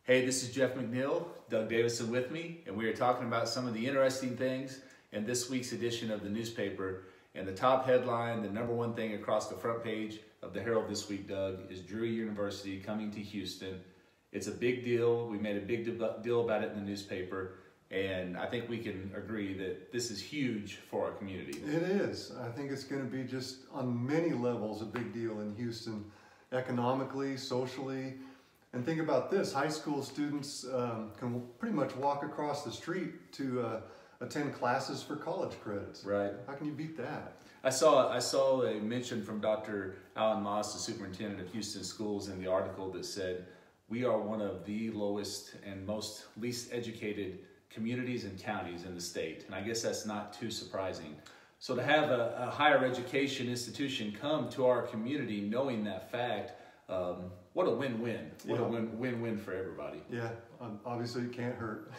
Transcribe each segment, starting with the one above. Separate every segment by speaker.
Speaker 1: Hey, this is Jeff McNeil, Doug Davison with me, and we are talking about some of the interesting things in this week's edition of the newspaper. And the top headline, the number one thing across the front page of the Herald this week, Doug, is Drury University coming to Houston. It's a big deal. We made a big deal about it in the newspaper, and I think we can agree that this is huge for our community.
Speaker 2: It is. I think it's going to be just on many levels a big deal in Houston, economically, socially. And think about this, high school students can pretty much walk across the street to attend classes for college credits.
Speaker 1: Right.
Speaker 2: How can you beat that?
Speaker 1: I saw a mention from Dr. Alan Moss, the superintendent of Houston schools, in the article that said, we are one of the lowest and least educated communities and counties in the state. And I guess that's not too surprising. So to have a higher education institution come to our community knowing that fact, what a win-win. What a win-win for everybody.
Speaker 2: Yeah, obviously it can't hurt.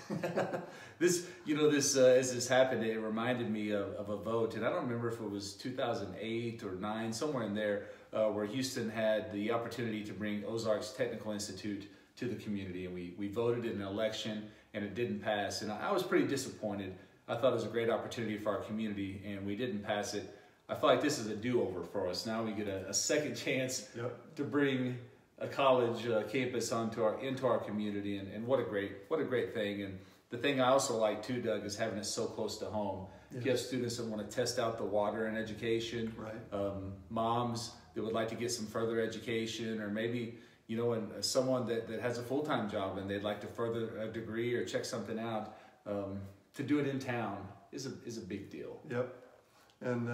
Speaker 1: As this happened, it reminded me of a vote, and I don't remember if it was 2008 or 9, somewhere in there, where Houston had the opportunity to bring Ozarks Technical Institute to the community, and we voted in an election, and it didn't pass, and I was pretty disappointed. I thought it was a great opportunity for our community, and we didn't pass it. I feel like this is a do-over for us. Now we get a second chance to bring a college campus into our community, and what a great thing. And the thing I also like too, Doug, is having it so close to home. Yes. You have students that want to test out the water in education, right? Moms that would like to get some further education, or maybe and someone that has a full-time job and they'd like to further a degree or check something out. To do it in town is a big deal.
Speaker 2: Yep. And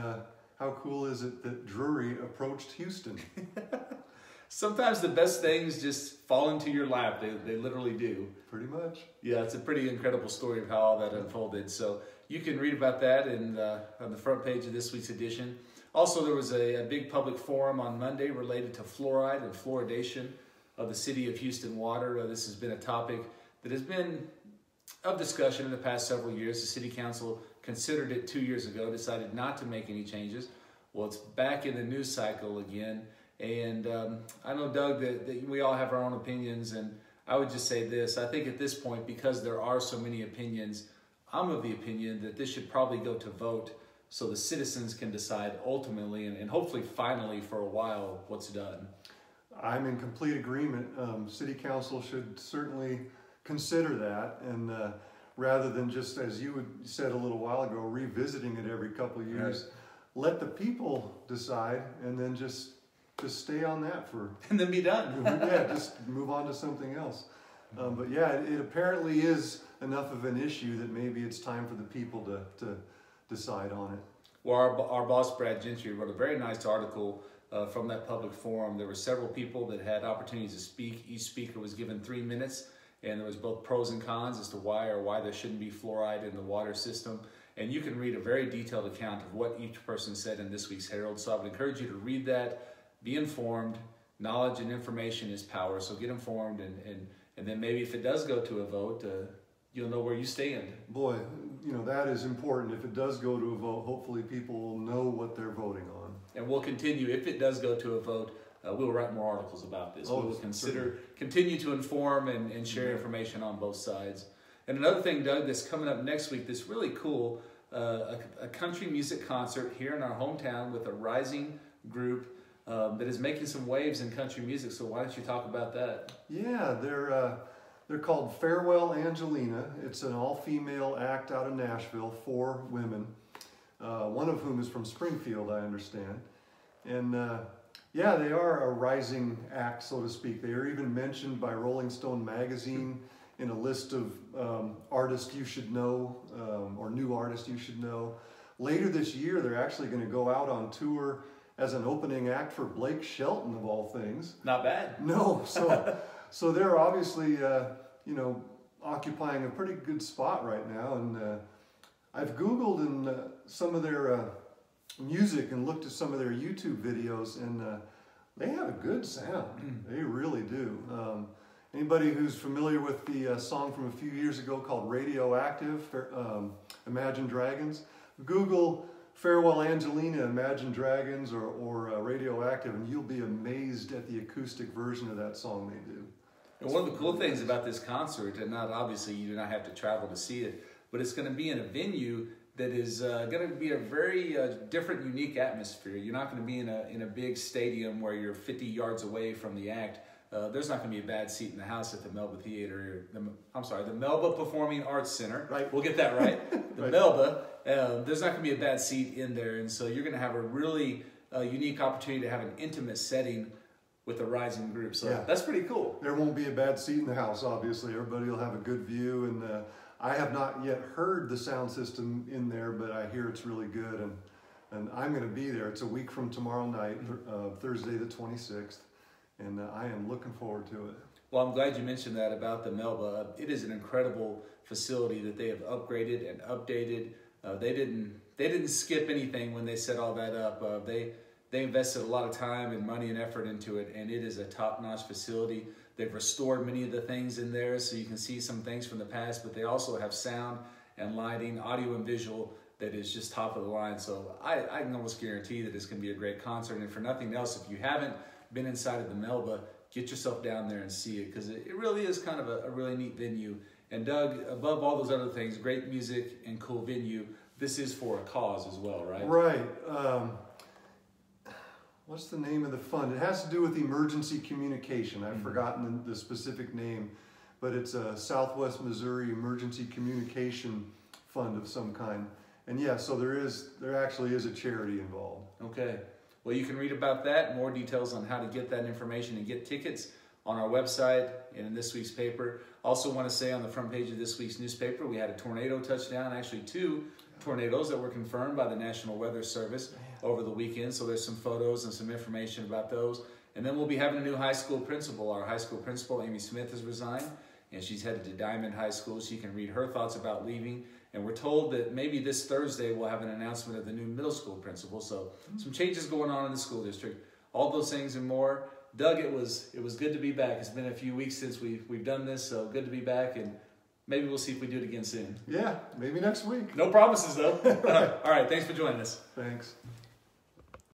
Speaker 2: how cool is it that Drury approached Houston?
Speaker 1: Sometimes the best things just fall into your lap. They literally do.
Speaker 2: Pretty much.
Speaker 1: Yeah, it's a pretty incredible story of how all that unfolded. So you can read about that on the front page of this week's edition. Also, there was a big public forum on Monday related to fluoride and fluoridation of the city of Houston water. This has been a topic that has been of discussion in the past several years. The city council considered it 2 years ago, decided not to make any changes. Well, it's back in the news cycle again. And I know, Doug, that we all have our own opinions, and I would just say this. I think at this point, because there are so many opinions, I'm of the opinion that this should probably go to vote so the citizens can decide ultimately and hopefully finally for a while what's done.
Speaker 2: I'm in complete agreement. City council should certainly consider that, and rather than just, as you said a little while ago, revisiting it every couple of years, let the people decide, and then just stay on that and
Speaker 1: then be done.
Speaker 2: Yeah, just move on to something else. But yeah, it apparently is enough of an issue that maybe it's time for the people to decide on it.
Speaker 1: Well, our boss Brad Gentry wrote a very nice article from that public forum. There were several people that had opportunities to speak. Each speaker was given 3 minutes, and there was both pros and cons as to why there shouldn't be fluoride in the water system. And you can read a very detailed account of what each person said in this week's Herald. So I would encourage you to read that. Be informed. Knowledge and information is power. So get informed, and then maybe if it does go to a vote, you'll know where you stand.
Speaker 2: Boy, that is important. If it does go to a vote, hopefully people will know what they're voting on.
Speaker 1: And we'll continue. If it does go to a vote, we'll write more articles about this. We'll continue to inform and share information on both sides. And another thing, Doug, that's coming up next week that's really cool, a country music concert here in our hometown with a rising group that is making some waves in country music. So why don't you talk about that?
Speaker 2: Yeah, they're called Farewell Angelina. It's an all-female act out of Nashville, 4 women, one of whom is from Springfield, I understand. And yeah, they are a rising act, so to speak. They are even mentioned by Rolling Stone magazine in a list of artists you should know, or new artists you should know. Later this year, they're actually going to go out on tour as an opening act for Blake Shelton, of all things.
Speaker 1: Not bad.
Speaker 2: No, so they're obviously, occupying a pretty good spot right now. And I've Googled some of their music and looked at some of their YouTube videos, and they have a good sound. They really do. Anybody who's familiar with the song from a few years ago called Radioactive, Imagine Dragons, Google Farewell Angelina, Imagine Dragons, or Radioactive, and you'll be amazed at the acoustic version of that song they do.
Speaker 1: And one of the cool things about this concert, and not obviously you do not have to travel to see it, but it's going to be in a venue that is going to be a very different, unique atmosphere. You're not going to be in a big stadium where you're 50 yards away from the act. There's not going to be a bad seat in the house at the Melba Theater. The Melba Performing Arts Center.
Speaker 2: Right.
Speaker 1: We'll get that right. The
Speaker 2: Right.
Speaker 1: Melba. There's not going to be a bad seat in there, and so you're going to have a really unique opportunity to have an intimate setting with a rising group. So
Speaker 2: Yeah.
Speaker 1: that's pretty cool.
Speaker 2: There won't be a bad seat in the house, obviously. Everybody will have a good view, and I have not yet heard the sound system in there, but I hear it's really good, and I'm going to be there. It's a week from tomorrow night, Thursday the 26th, and I am looking forward to it.
Speaker 1: Well, I'm glad you mentioned that about the Melba. It is an incredible facility that they have upgraded and updated. They didn't skip anything when they set all that up. They invested a lot of time and money and effort into it, and it is a top-notch facility. They've restored many of the things in there, so you can see some things from the past, but they also have sound and lighting, audio and visual that is just top of the line. So I can almost guarantee that it's going to be a great concert. And for nothing else, if you haven't been inside of the Melba, get yourself down there and see it, because it really is kind of a really neat venue. And Doug, above all those other things, great music and cool venue, this is for a cause as well, right?
Speaker 2: Right. What's the name of the fund? It has to do with emergency communication. I've forgotten the specific name, but it's a Southwest Missouri Emergency Communication Fund of some kind. And yeah, so there actually is a charity involved.
Speaker 1: Okay. Well, you can read about that, more details on how to get that information and get tickets on our website and in this week's paper. Also want to say on the front page of this week's newspaper, we had a tornado touchdown, actually 2 tornadoes that were confirmed by the National Weather Service over the weekend. So there's some photos and some information about those. And then we'll be having a new high school principal. Our high school principal, Amy Smith, has resigned, and she's headed to Diamond High School. She can read her thoughts about leaving. And we're told that maybe this Thursday we'll have an announcement of the new middle school principal. So some changes going on in the school district. All those things and more. Doug, it was good to be back. It's been a few weeks since we've done this, so good to be back, and maybe we'll see if we do it again soon.
Speaker 2: Yeah, maybe next week.
Speaker 1: No promises, though. All right, thanks for joining us.
Speaker 2: Thanks.